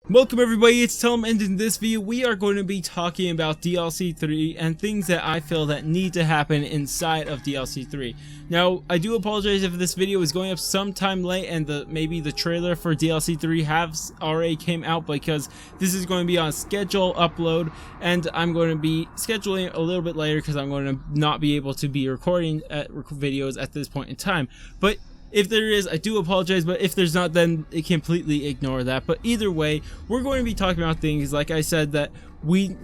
Welcome everybody, it's Tom, and in this video we are going to be talking about DLC 3 and things that I feel that need to happen inside of DLC 3. Now, I do apologize if this video is going up sometime late and maybe the trailer for DLC 3 has already came out, because this is going to be on schedule upload and I'm going to be scheduling a little bit later because I'm going to not be able to be recording videos at this point in time. But if there is, I do apologize, but if there's not, then completely ignore that. But either way, we're going to be talking about things, like I said, that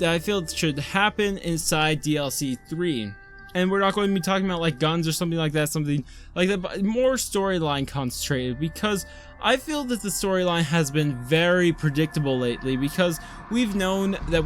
I feel should happen inside DLC 3. And we're not going to be talking about like guns or something like that, but more storyline concentrated, because I feel that the storyline has been very predictable lately, because we've known that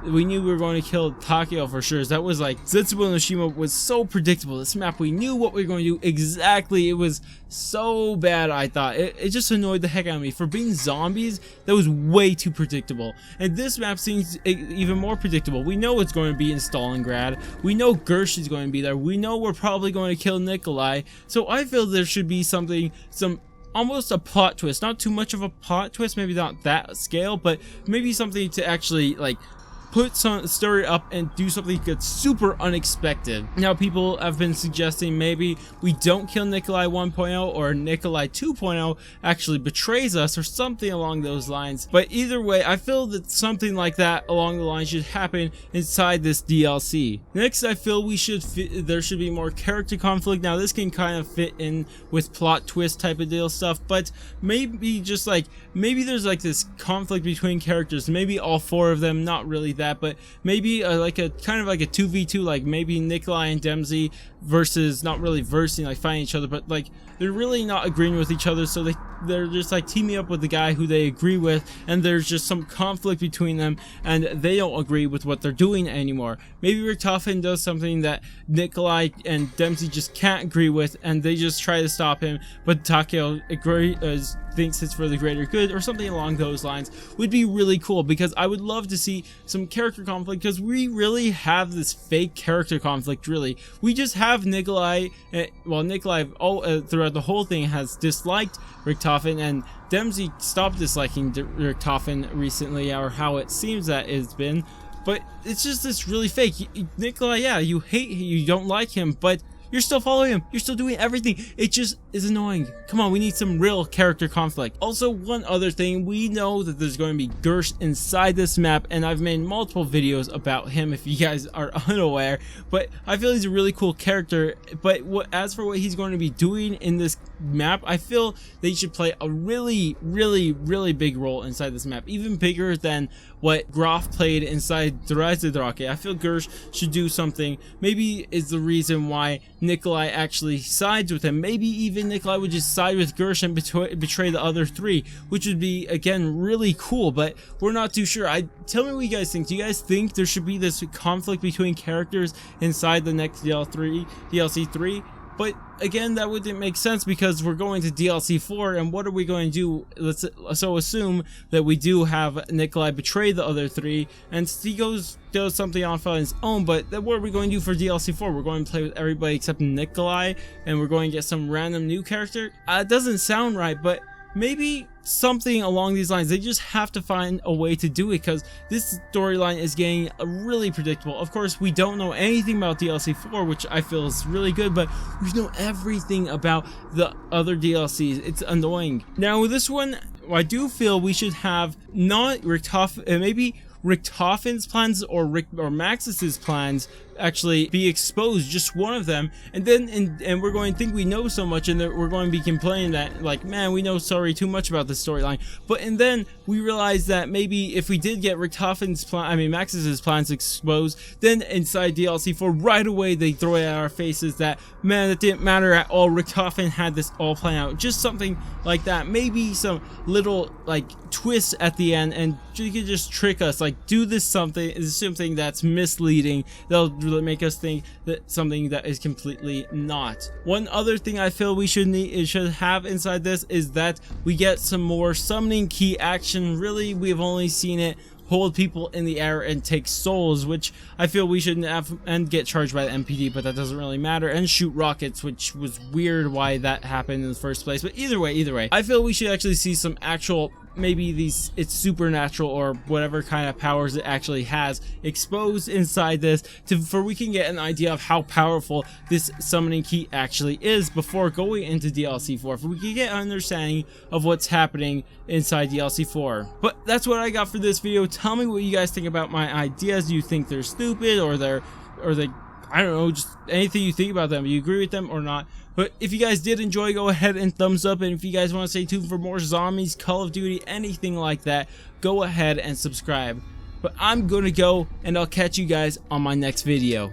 we knew we were going to kill Takeo for sure. That was like, Zetsubo no Shima was so predictable. This map, we knew what we were going to do exactly. It was so bad, I thought. It just annoyed the heck out of me. For being zombies, that was way too predictable. And this map seems even more predictable. We know it's going to be in Stalingrad. We know Gersh is going to be there. We know we're probably going to kill Nikolai. So I feel there should be almost a plot twist, not too much of a plot twist, maybe not that scale, but maybe something to actually like put some story up and do something that's super unexpected. Now, people have been suggesting maybe we don't kill Nikolai 1.0 or Nikolai 2.0 actually betrays us or something along those lines. But either way, I feel that something like that along the lines should happen inside this DLC. Next, I feel there should be more character conflict. Now, this can kind of fit in with plot twist type of deal stuff, but maybe there's like this conflict between characters, maybe all four of them, not really that, but maybe like a kind of like a 2v2, like maybe Nikolai and Dempsey versus, not really versing, like fighting each other, but like they're really not agreeing with each other, so they're just like teaming up with the guy who they agree with, and there's just some conflict between them and they don't agree with what they're doing anymore. Maybe Richtofen does something that Nikolai and Dempsey just can't agree with, and they just try to stop him, but Takeo thinks it's for the greater good, or something along those lines. Would be really cool, because I would love to see some character conflict, because we really have this fake character conflict. Really, we just have Nikolai throughout the whole thing has disliked Richtofen, and Dempsey stopped disliking Richtofen recently, or how it seems that it's been. But it's just this really fake. Nikolai, yeah, you don't like him, but you're still following him. You're still doing everything. It just is annoying. Come on, we need some real character conflict. Also, one other thing, we know that there's going to be Gersh inside this map, and I've made multiple videos about him if you guys are unaware, but I feel he's a really cool character. But as for what he's going to be doing in this map, I feel they should play a really big role inside this map, even bigger than what Graf played inside the Rise of the Rocket. I feel Gersh should do something. Maybe is the reason why Nikolai actually sides with him. Maybe even Nikolai would just side with Gersh and betray the other three, which would be, again, really cool, but we're not too sure. Tell me what you guys think. Do you guys think there should be this conflict between characters inside the next DLC 3? But again, that wouldn't make sense, because we're going to DLC 4, and what are we going to do? Let's assume that we do have Nikolai betray the other three, and he does something on his own, but what are we going to do for DLC 4? We're going to play with everybody except Nikolai, and we're going to get some random new character? It doesn't sound right, but maybe something along these lines. They just have to find a way to do it, because this storyline is getting really predictable. Of course, we don't know anything about DLC 4, which I feel is really good, but we know everything about the other DLCs. It's annoying. Now, with this one, I do feel we should have not Richtofen, maybe Richtofen's plans or Maxis's plans actually be exposed, just one of them, and then and we're going to think we know so much, and we're going to be complaining that, like, man, we know too much about this storyline. And then we realize that maybe if we did get Maxis's plans exposed, then inside DLC 4 right away they throw it at our faces that, man, it didn't matter at all, Richtofen had this all planned out. Just something like that. Maybe some little like twist at the end, and you could just trick us, like do something that's misleading. They'll really make us think that something that is completely not. One other thing I feel we should have inside this is that we get some more summoning key action. Really, we have only seen it hold people in the air and take souls, which I feel we shouldn't have, and get charged by the MPD, but that doesn't really matter, and shoot rockets, which was weird why that happened in the first place. But either way, I feel we should actually see some actual maybe it's supernatural or whatever kind of powers it actually has exposed inside this, for we can get an idea of how powerful this summoning key actually is before going into DLC 4, for we can get an understanding of what's happening inside DLC 4. But that's what I got for this video. Tell me what you guys think about my ideas. Do you think they're stupid, or they I don't know, just anything you think about them? Do you agree with them or not? But if you guys did enjoy, go ahead and thumbs up, and if you guys want to stay tuned for more zombies, Call of Duty, anything like that, go ahead and subscribe. But I'm gonna go, and I'll catch you guys on my next video.